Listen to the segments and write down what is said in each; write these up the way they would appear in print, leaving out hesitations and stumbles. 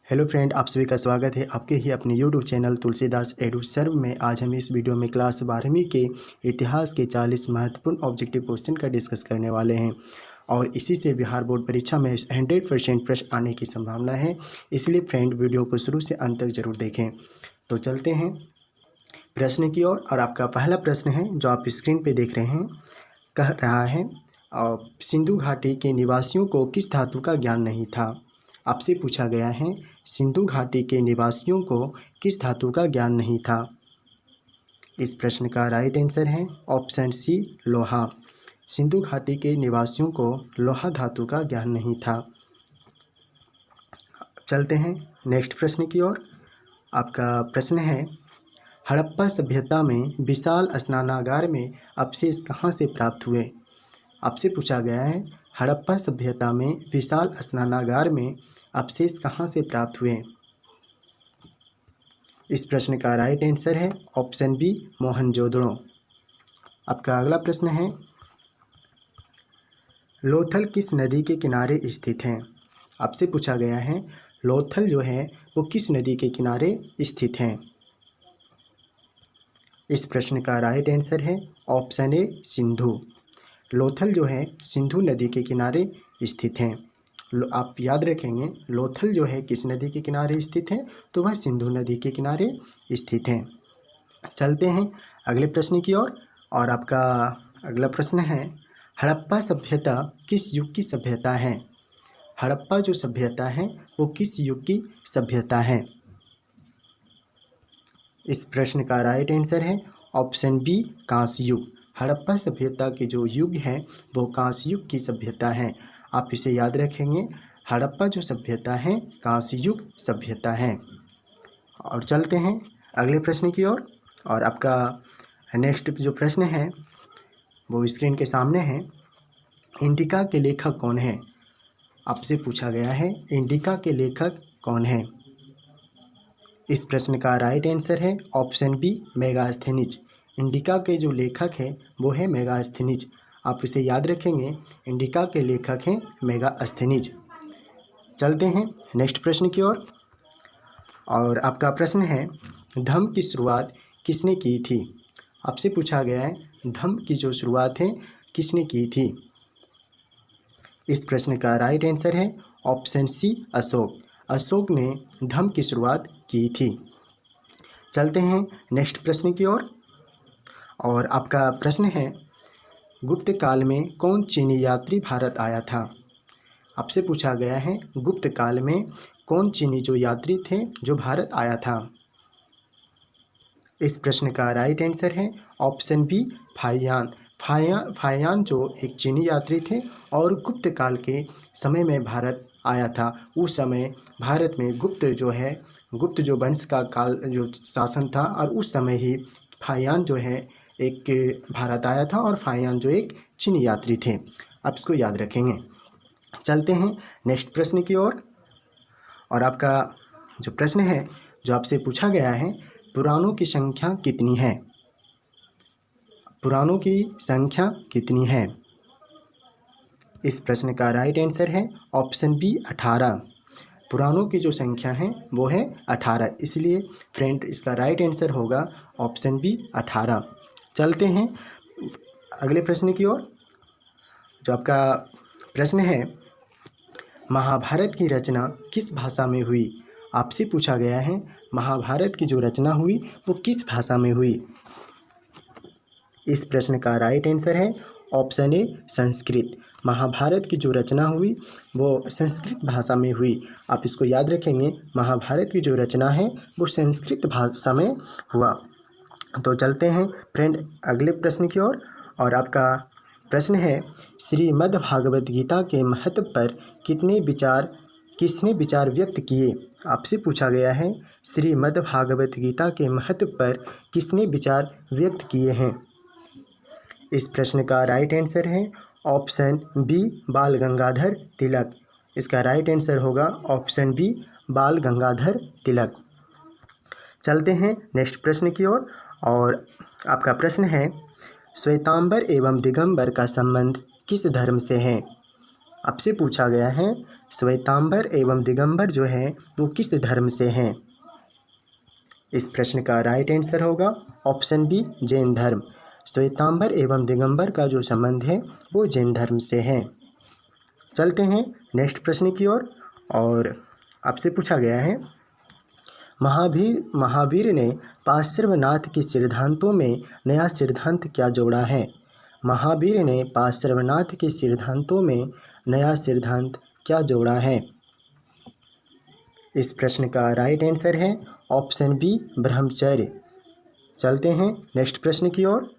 Hello friend, आप सभी का स्वागत है आपके ही अपने यूट्यूब चैनल तुलसीदास एडू सर्व में। आज हम इस वीडियो में क्लास 12वीं के इतिहास के 40 महत्वपूर्ण ऑब्जेक्टिव क्वेश्चन का डिस्कस करने वाले हैं और इसी से बिहार बोर्ड परीक्षा में 100% प्रश्न आने की संभावना है। इसलिए फ्रेंड, वीडियो को शुरू से अंत तक जरूर देखें। तो चलते हैं प्रश्न की ओर। और आपका पहला प्रश्न है जो आप स्क्रीन पर देख रहे हैं, कह रहा है सिंधु घाटी के निवासियों को किस धातु का ज्ञान नहीं था। आपसे पूछा गया है सिंधु घाटी के निवासियों को किस धातु का ज्ञान नहीं था। इस प्रश्न का राइट आंसर है ऑप्शन सी, लोहा। सिंधु घाटी के निवासियों को लोहा धातु का ज्ञान नहीं था। चलते हैं नेक्स्ट प्रश्न की ओर। आपका प्रश्न है हड़प्पा सभ्यता में विशाल स्नानागार में अवशेष कहाँ से प्राप्त हुए। आपसे पूछा गया है हड़प्पा सभ्यता में विशाल स्नानागार में अवशेष कहाँ से प्राप्त हुए। इस प्रश्न का राइट आंसर है ऑप्शन बी, मोहनजोदड़ो। आपका अगला प्रश्न है लोथल किस नदी के किनारे स्थित है। आपसे पूछा गया है लोथल जो है वो किस नदी के किनारे स्थित है। इस प्रश्न का राइट आंसर है ऑप्शन ए, सिंधु। लोथल जो है सिंधु नदी के किनारे स्थित हैं। आप याद रखेंगे लोथल जो है किस नदी के किनारे स्थित है, तो वह सिंधु नदी के किनारे स्थित है। चलते हैं अगले प्रश्न की ओर। और आपका अगला प्रश्न है हड़प्पा सभ्यता किस युग की सभ्यता है। हड़प्पा जो सभ्यता है वो किस युग की सभ्यता है। इस प्रश्न का राइट आंसर है ऑप्शन बी, कांस्य युग। हड़प्पा सभ्यता के जो युग है वो कांस्य युग की सभ्यता है। आप इसे याद रखेंगे, हड़प्पा जो सभ्यता है कांस्य युग सभ्यता है। और चलते हैं अगले प्रश्न की ओर। और आपका नेक्स्ट जो प्रश्न है वो स्क्रीन के सामने है। इंडिका के लेखक कौन है। आपसे पूछा गया है इंडिका के लेखक कौन है। इस प्रश्न का राइट आंसर है ऑप्शन बी, मेगास्थनीज। इंडिका के जो लेखक हैं वो है मेगास्थनीज। आप इसे याद रखेंगे, इंडिका के लेखक हैं मेगास्थनीज। चलते हैं नेक्स्ट प्रश्न की ओर। और आपका प्रश्न है धम्म की शुरुआत किसने की थी। आपसे पूछा गया है धम्म की जो शुरुआत है किसने की थी। इस प्रश्न का राइट आंसर है ऑप्शन सी, अशोक। अशोक ने धम्म की शुरुआत की थी। चलते हैं नेक्स्ट प्रश्न की ओर। और आपका प्रश्न है गुप्त काल में कौन चीनी यात्री भारत आया था। आपसे पूछा गया है गुप्त काल में कौन चीनी जो यात्री थे जो भारत आया था। इस प्रश्न का राइट आंसर है ऑप्शन बी, फाहियान। फाहियान जो एक चीनी यात्री थे और गुप्त काल के समय में भारत आया था। उस समय भारत में गुप्त जो वंश का काल जो शासन था और उस समय ही फाहियान जो है एक भारत आया था और फाहियान जो एक चीनी यात्री थे। आप इसको याद रखेंगे। चलते हैं नेक्स्ट प्रश्न की ओर। और आपका जो प्रश्न है जो आपसे पूछा गया है पुराणों की संख्या कितनी है। पुराणों की संख्या कितनी है। इस प्रश्न का राइट आंसर है ऑप्शन बी, 18। पुराणों की जो संख्या है वो है 18। इसलिए फ्रेंड इसका राइट आंसर होगा ऑप्शन बी, 18। चलते हैं अगले प्रश्न की ओर। जो आपका प्रश्न है महाभारत की रचना किस भाषा में हुई। आपसे पूछा गया है महाभारत की जो रचना हुई वो किस भाषा में हुई। इस प्रश्न का राइट आंसर है ऑप्शन ए, संस्कृत। महाभारत की जो रचना हुई वो संस्कृत भाषा में हुई। आप इसको याद रखेंगे, महाभारत की जो रचना है वो संस्कृत भाषा में हुआ। तो चलते हैं फ्रेंड अगले प्रश्न की ओर। और आपका प्रश्न है श्रीमद् भागवत गीता के महत्व पर किसने विचार व्यक्त किए। आपसे पूछा गया है श्रीमद् भागवत गीता के महत्व पर किसने विचार व्यक्त किए हैं। इस प्रश्न का राइट आंसर है ऑप्शन बी, बाल गंगाधर तिलक। इसका राइट आंसर होगा ऑप्शन बी, बाल गंगाधर तिलक। चलते हैं नेक्स्ट प्रश्न की ओर। और आपका प्रश्न है श्वेतांबर एवं दिगंबर का संबंध किस धर्म से है। आपसे पूछा गया है श्वेतांबर एवं दिगंबर जो है वो किस धर्म से हैं। इस प्रश्न का राइट आंसर होगा ऑप्शन बी जैन धर्म। श्वेतांबर एवं दिगंबर का जो संबंध है वो जैन धर्म से है। चलते हैं नेक्स्ट प्रश्न की ओर। और आपसे पूछा गया है महावीर ने पार्श्वनाथ के सिद्धांतों में नया सिद्धांत क्या जोड़ा है। महावीर ने पार्श्वनाथ के सिद्धांतों में नया सिद्धांत क्या जोड़ा है। इस प्रश्न का राइट आंसर है ऑप्शन बी ब्रह्मचर्य। चलते हैं नेक्स्ट प्रश्न की ओर।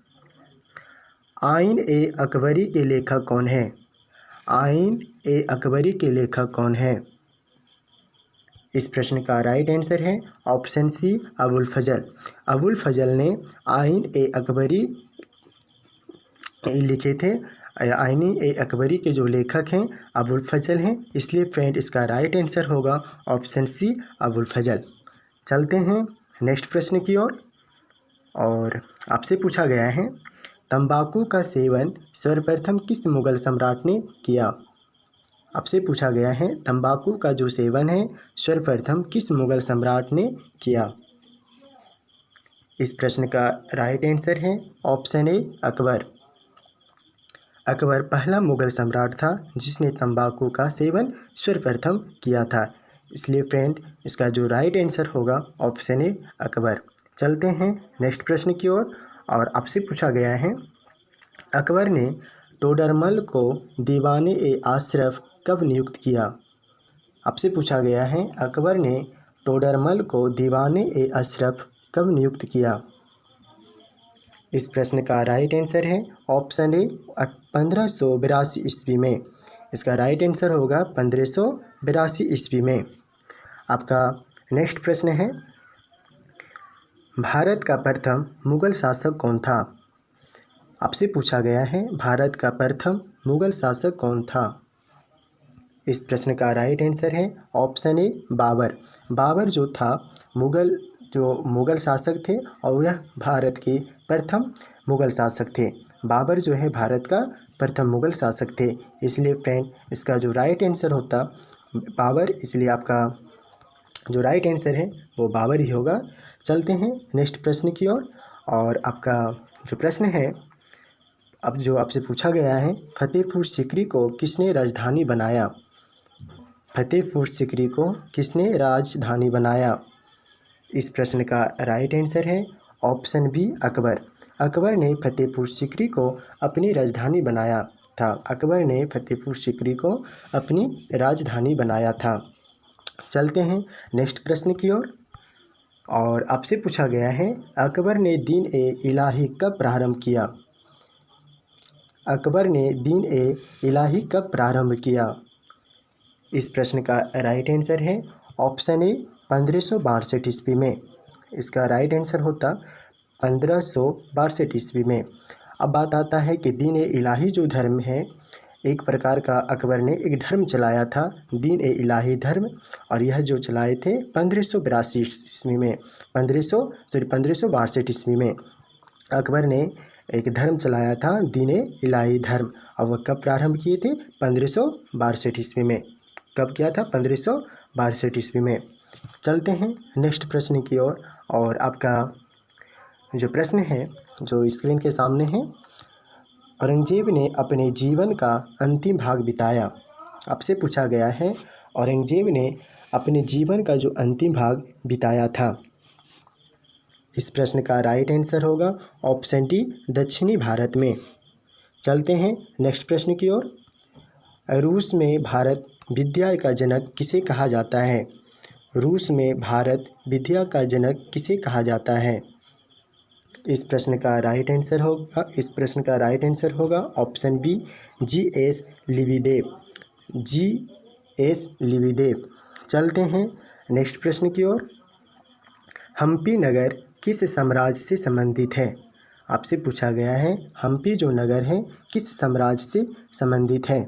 आइन ए अकबरी के लेखक कौन है। आइन ए अकबरी के लेखक कौन है। इस प्रश्न का राइट आंसर है ऑप्शन सी अबुल फजल। अबुल फजल ने आइन ए अकबरी लिखे थे। आइन ए अकबरी के जो लेखक हैं अबुल फजल हैं, इसलिए फ्रेंड इसका राइट आंसर होगा ऑप्शन सी अबुल फजल। चलते हैं नेक्स्ट प्रश्न की ओर। और आपसे पूछा गया है तंबाकू का सेवन सर्वप्रथम किस मुगल सम्राट ने किया। आपसे पूछा गया है तंबाकू का जो सेवन है सर्वप्रथम किस मुगल सम्राट ने किया। इस प्रश्न का राइट आंसर है ऑप्शन ए अकबर। अकबर पहला मुगल सम्राट था जिसने तंबाकू का सेवन सर्वप्रथम किया था, इसलिए फ्रेंड इसका जो राइट आंसर होगा ऑप्शन ए अकबर। चलते हैं नेक्स्ट प्रश्न की ओर। और आपसे पूछा गया है अकबर ने टोडरमल को दीवाने ए अशरफ कब नियुक्त किया। आपसे पूछा गया है अकबर ने टोडरमल को दीवाने ए अशरफ कब नियुक्त किया। इस प्रश्न का राइट आंसर है ऑप्शन ए 1582 ईस्वी में। इसका राइट आंसर होगा 1582 ईस्वी में। आपका नेक्स्ट प्रश्न है भारत का प्रथम मुगल शासक कौन था। आपसे पूछा गया है भारत का प्रथम मुगल शासक कौन था। इस प्रश्न का राइट आंसर है ऑप्शन ए बाबर। बाबर जो था मुगल शासक थे और यह भारत के प्रथम मुगल शासक थे। बाबर जो है भारत का प्रथम मुगल शासक थे, इसलिए फ्रेंड इसका जो राइट आंसर होता बाबर, इसलिए आपका जो राइट आंसर है वो बाबर ही होगा। चलते हैं नेक्स्ट प्रश्न की ओर। और आपका जो प्रश्न है अब जो आपसे पूछा गया है फतेहपुर सीकरी को किसने राजधानी बनाया। फतेहपुर सीकरी को किसने राजधानी बनाया। इस प्रश्न का राइट आंसर है ऑप्शन बी अकबर। अकबर ने फतेहपुर सीकरी को अपनी राजधानी बनाया था। अकबर ने फतेहपुर सीकरी को अपनी राजधानी बनाया था। चलते हैं नेक्स्ट प्रश्न की ओर। और आपसे पूछा गया है अकबर ने दीन ए इलाही कब प्रारंभ किया। अकबर ने दीन ए इलाही कब प्रारंभ किया। इस प्रश्न का राइट आंसर है ऑप्शन ए 1562 ईस्वी में। इसका राइट आंसर होता 1562 ईस्वी में। अब बात आता है कि दीन ए इलाही जो धर्म है, एक प्रकार का अकबर ने एक धर्म चलाया था दीन ए इलाही धर्म, और यह जो चलाए थे 1582 ईस्वी में 1562 ईस्वी में अकबर ने एक धर्म चलाया था दीन ए इलाही धर्म। और वह कब प्रारंभ किए थे 1562 ईस्वी में। कब किया था 1562 ईस्वी में। चलते हैं नेक्स्ट प्रश्न की ओर। और आपका जो प्रश्न है जो स्क्रीन के सामने है, औरंगजेब ने अपने जीवन का अंतिम भाग बिताया। आपसे पूछा गया है औरंगजेब ने अपने जीवन का जो अंतिम भाग बिताया था। इस प्रश्न का राइट आंसर होगा ऑप्शन डी दक्षिणी भारत में। चलते हैं नेक्स्ट प्रश्न की ओर। रूस में भारत विद्या का जनक किसे कहा जाता है। रूस में भारत विद्या का जनक किसे कहा जाता है। इस प्रश्न का राइट आंसर होगा ऑप्शन बी जी.एस. लिविदेव। जी.एस. लिविदेव। चलते हैं नेक्स्ट प्रश्न की ओर। हम्पी नगर किस साम्राज्य से संबंधित है। आपसे पूछा गया है हम्पी जो नगर है किस साम्राज्य से संबंधित है।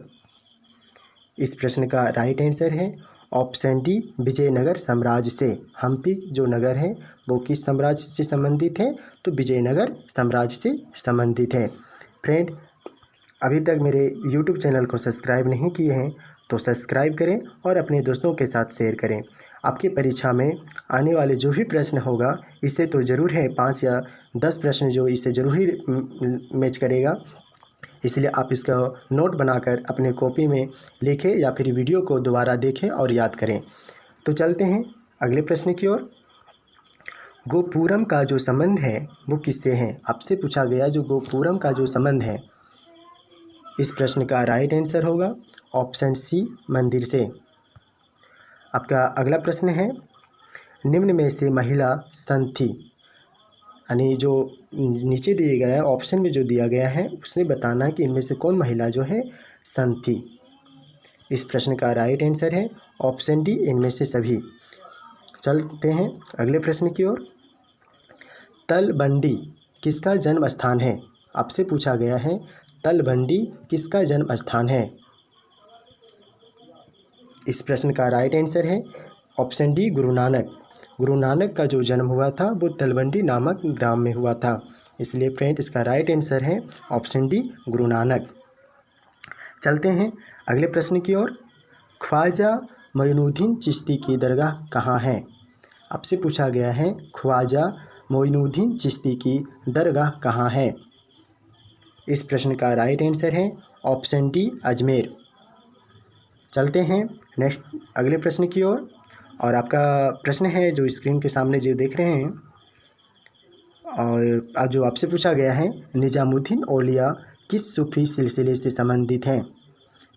इस प्रश्न का राइट आंसर है ऑप्शन डी विजयनगर साम्राज्य से। हम्पी जो नगर है वो किस साम्राज्य से संबंधित है, तो विजयनगर साम्राज्य से संबंधित है। फ्रेंड अभी तक मेरे यूट्यूब चैनल को सब्सक्राइब नहीं किए हैं तो सब्सक्राइब करें और अपने दोस्तों के साथ शेयर करें। आपकी परीक्षा में आने वाले जो भी प्रश्न होगा इससे तो ज़रूर है 5 या 10 प्रश्न जो इससे ज़रूर ही मैच करेगा, इसलिए आप इसका नोट बनाकर अपने कॉपी में लिखें या फिर वीडियो को दोबारा देखें और याद करें। तो चलते हैं अगले प्रश्न की ओर। गोपुरम का जो संबंध है वो किससे है? आपसे पूछा गया जो गोपुरम का जो संबंध है, इस प्रश्न का राइट आंसर होगा ऑप्शन सी, मंदिर से। आपका अगला प्रश्न है, निम्न में से महिला संत थी, यानी जो नीचे दिए गया है ऑप्शन में जो दिया गया है उसने बताना है कि इनमें से कौन महिला जो है संत थी। इस प्रश्न का राइट आंसर है ऑप्शन डी, इनमें से सभी। चलते हैं अगले प्रश्न की ओर। तलबंडी किसका जन्म स्थान है? आपसे पूछा गया है तलबंडी किसका जन्म स्थान है? इस प्रश्न का राइट आंसर है ऑप्शन डी, गुरु नानक। गुरु नानक का जो जन्म हुआ था वो तलबंडी नामक ग्राम में हुआ था, इसलिए फ्रेंड इसका राइट आंसर है ऑप्शन डी, गुरु नानक। चलते हैं अगले प्रश्न की ओर। ख्वाजा मोइनुद्दीन चिश्ती की दरगाह कहाँ है? आपसे पूछा गया है ख्वाजा मोइनुद्दीन चिश्ती की दरगाह कहाँ है? इस प्रश्न का राइट आंसर है ऑप्शन डी, अजमेर। चलते हैं नेक्स्ट अगले प्रश्न की ओर। और आपका प्रश्न है जो स्क्रीन के सामने जो देख रहे हैं, और जो आपसे पूछा गया है निजामुद्दीन औलिया किस सूफी सिलसिले से संबंधित हैं?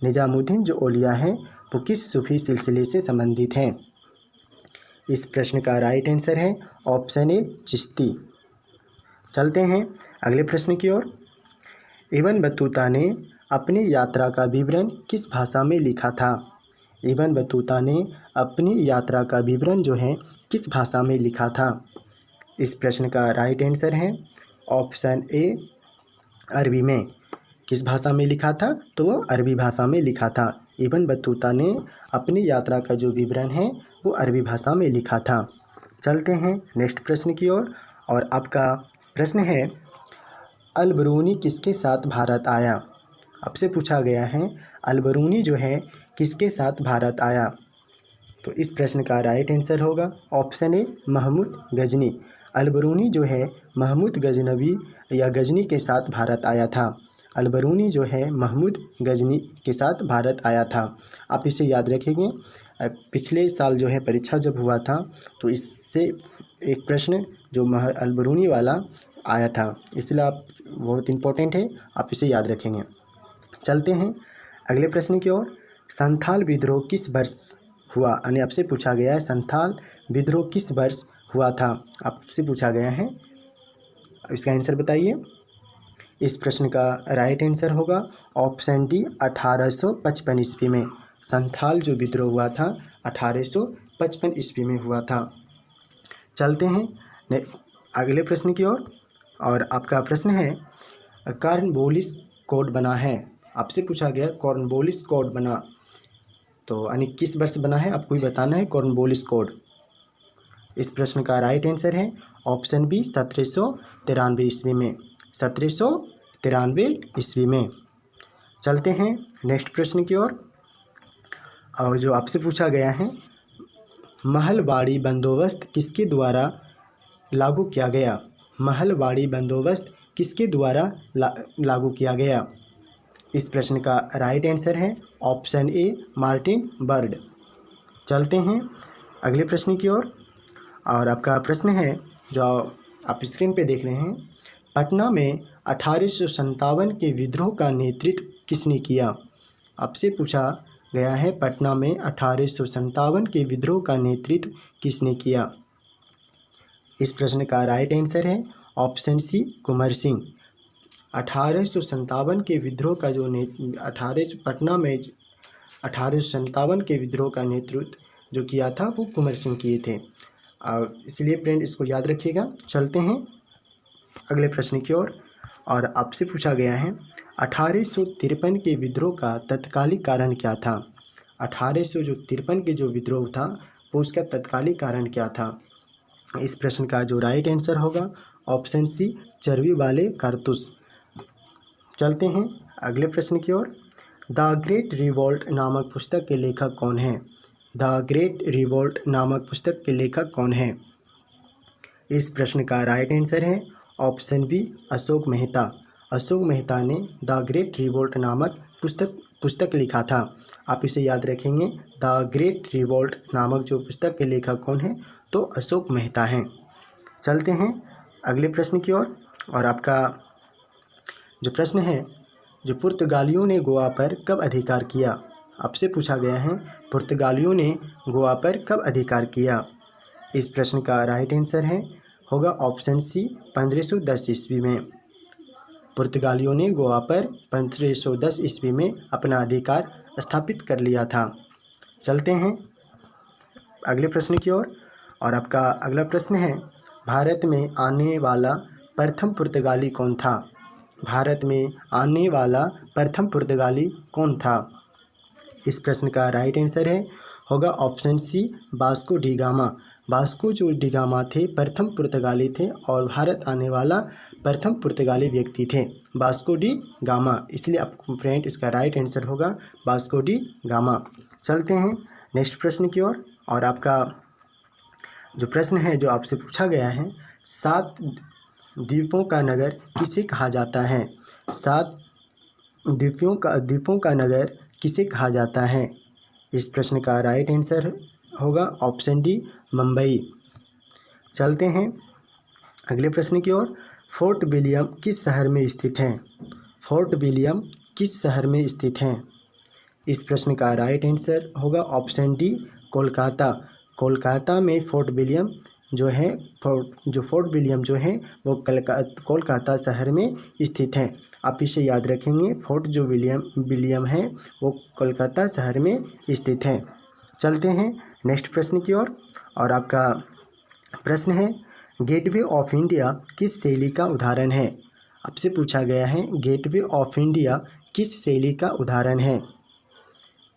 निजामुद्दीन जो औलिया हैं वो किस सूफी सिलसिले से संबंधित हैं? इस प्रश्न का राइट आंसर है ऑप्शन ए, चिश्ती। चलते हैं अगले प्रश्न की ओर। इब्न बतूता ने अपनी यात्रा का विवरण किस भाषा में लिखा था? इब्न बतूता ने अपनी यात्रा का विवरण जो है किस भाषा में लिखा था? इस प्रश्न का राइट आंसर है ऑप्शन ए, अरबी में। किस भाषा में लिखा था? तो वो अरबी भाषा में लिखा था। इब्न बतूता ने अपनी यात्रा का जो विवरण है वो अरबी भाषा में लिखा था। चलते हैं नेक्स्ट प्रश्न की ओर। और आपका प्रश्न है अल-बरूनी किसके साथ भारत आया? आपसे पूछा गया है अल-बरूनी जो है किसके साथ भारत आया? तो इस प्रश्न का राइट आंसर होगा ऑप्शन ए, महमूद गजनी। अल-बरूनी जो है महमूद गजनवी या गजनी के साथ भारत आया था। अल-बरूनी जो है महमूद गजनी के साथ भारत आया था। आप इसे याद रखेंगे, पिछले साल जो है परीक्षा जब हुआ था तो इससे एक प्रश्न जो अल-बरूनी वाला आया था, इसलिए आप बहुत इम्पोर्टेंट है, आप इसे याद रखेंगे। चलते हैं अगले प्रश्न की ओर। संथाल विद्रोह किस वर्ष हुआ? यानी आपसे पूछा गया है संथाल विद्रोह किस वर्ष हुआ था? आपसे पूछा गया है, इसका आंसर बताइए। इस प्रश्न का राइट आंसर होगा ऑप्शन डी, 1855 ईस्वी में। संथाल जो विद्रोह हुआ था 1855 ईस्वी में हुआ था। चलते हैं अगले प्रश्न की ओर। और आपका प्रश्न है कॉर्नवालिस कोड बना है। आपसे पूछा गया कॉर्नवालिस कोड बना, तो यानी किस वर्ष बना है आपको ही बताना है कॉर्नवालिस कोड। इस प्रश्न का राइट आंसर है ऑप्शन बी, 1793 ईस्वी में। 1793 ईस्वी में। चलते हैं नेक्स्ट प्रश्न की ओर। और जो आपसे पूछा गया है महलवाड़ी बंदोबस्त किसके द्वारा लागू किया गया? महलवाड़ी बंदोबस्त किसके द्वारा लागू किया गया? इस प्रश्न का राइट आंसर है ऑप्शन ए, मार्टिन बर्ड। चलते हैं अगले प्रश्न की ओर। और आपका प्रश्न है जो आप स्क्रीन पे देख रहे हैं, पटना में 1857 के विद्रोह का नेतृत्व किसने किया? आपसे पूछा गया है पटना में 1857 के विद्रोह का नेतृत्व किसने किया? इस प्रश्न का राइट आंसर है ऑप्शन सी, कुंवर सिंह। 1857 के विद्रोह का जो पटना में 1857 के विद्रोह का नेतृत्व जो किया था वो कुंवर सिंह किए थे, और इसलिए फ्रेंड इसको याद रखिएगा। चलते हैं अगले प्रश्न की ओर। और आपसे पूछा गया है 1853 के विद्रोह का तत्कालिक कारण क्या था? 1853 के जो विद्रोह था वो उसका तत्कालिक कारण क्या था? इस प्रश्न का जो राइट आंसर होगा ऑप्शन सी, चर्बी वाले कारतूस। चलते हैं अगले प्रश्न की ओर। द ग्रेट रिवोल्ट नामक पुस्तक के लेखक कौन हैं? द ग्रेट रिवोल्ट नामक पुस्तक के लेखक कौन हैं? इस प्रश्न का राइट आंसर है ऑप्शन बी, अशोक मेहता। अशोक मेहता ने द ग्रेट रिवोल्ट नामक पुस्तक लिखा था। आप इसे याद रखेंगे, द ग्रेट रिवोल्ट नामक जो पुस्तक के लेखक कौन हैं? तो अशोक मेहता हैं। चलते हैं अगले प्रश्न की ओर। और आपका जो प्रश्न है, जो पुर्तगालियों ने गोवा पर कब अधिकार किया? आपसे पूछा गया है, पुर्तगालियों ने गोवा पर कब अधिकार किया? इस प्रश्न का राइट आंसर होगा ऑप्शन सी, 1510 ईस्वी में। पुर्तगालियों ने गोवा पर 1510 ईस्वी में अपना अधिकार स्थापित कर लिया था। चलते हैं अगले प्रश्न की ओर। और आपका अगला प्रश्न है, भारत में आने वाला प्रथम पुर्तगाली कौन था? भारत में आने वाला प्रथम पुर्तगाली कौन था? इस प्रश्न का राइट आंसर होगा option C, Vasco da Gama. Vasco जो डी गामा थे प्रथम पुर्तगाली थे और भारत आने वाला प्रथम पुर्तगाली व्यक्ति थे, वास्को डी गामा। इसलिए आपको फ्रेंड इसका राइट आंसर होगा वास्को डी गामा। चलते हैं नेक्स्ट प्रश्न की ओर। और आपका जो प्रश्न है जो आपसे पूछा गया है, 7 द्वीपों का नगर किसे कहा जाता है? 7 द्वीपों का नगर किसे कहा जाता है? इस प्रश्न का राइट आंसर होगा ऑप्शन डी, मुंबई। चलते हैं अगले प्रश्न की ओर। फोर्ट विलियम किस शहर में स्थित है? फोर्ट विलियम किस शहर में स्थित है? इस प्रश्न का राइट आंसर होगा ऑप्शन डी, कोलकाता। कोलकाता में फोर्ट विलियम जो है, फोर्ट विलियम जो है वो कोलकाता शहर में स्थित है। आप इसे याद रखेंगे, फोर्ट जो विलियम है वो कोलकाता शहर में स्थित है। चलते हैं नेक्स्ट प्रश्न की ओर। और आपका प्रश्न है, गेटवे ऑफ इंडिया किस शैली का उदाहरण है? आपसे पूछा गया है, गेटवे ऑफ इंडिया किस शैली का उदाहरण है?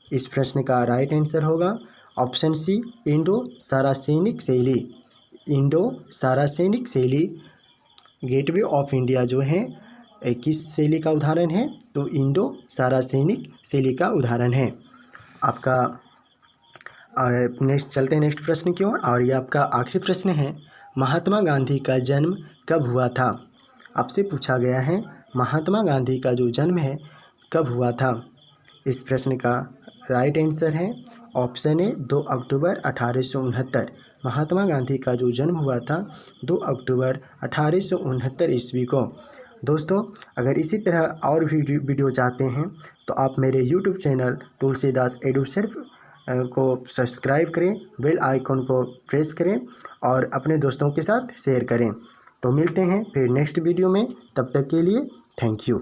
इस प्रश्न का राइट आंसर होगा ऑप्शन सी, इंडो सारासेनिक शैली। इंडो सारासेनिक शैली गेटवे ऑफ इंडिया जो है किस शैली का उदाहरण है? तो इंडो सारासेनिक शैली का उदाहरण है। आपका नेक्स्ट चलते हैं नेक्स्ट प्रश्न की ओर। और ये आपका आखिरी प्रश्न है, महात्मा गांधी का जन्म कब हुआ था? आपसे पूछा गया है, महात्मा गांधी का जो जन्म है कब हुआ था? इस प्रश्न का राइट आंसर है ऑप्शन ए, 2 अक्टूबर 1869। महात्मा गांधी का जो जन्म हुआ था 2 अक्टूबर 1869 ईस्वी को। दोस्तों, अगर इसी तरह और भी वीडियो चाहते हैं तो आप मेरे YouTube चैनल तुलसीदास एडुसर्व को सब्सक्राइब करें, बेल आइकॉन को प्रेस करें और अपने दोस्तों के साथ शेयर करें। तो मिलते हैं फिर नेक्स्ट वीडियो में, तब तक के लिए थैंक यू।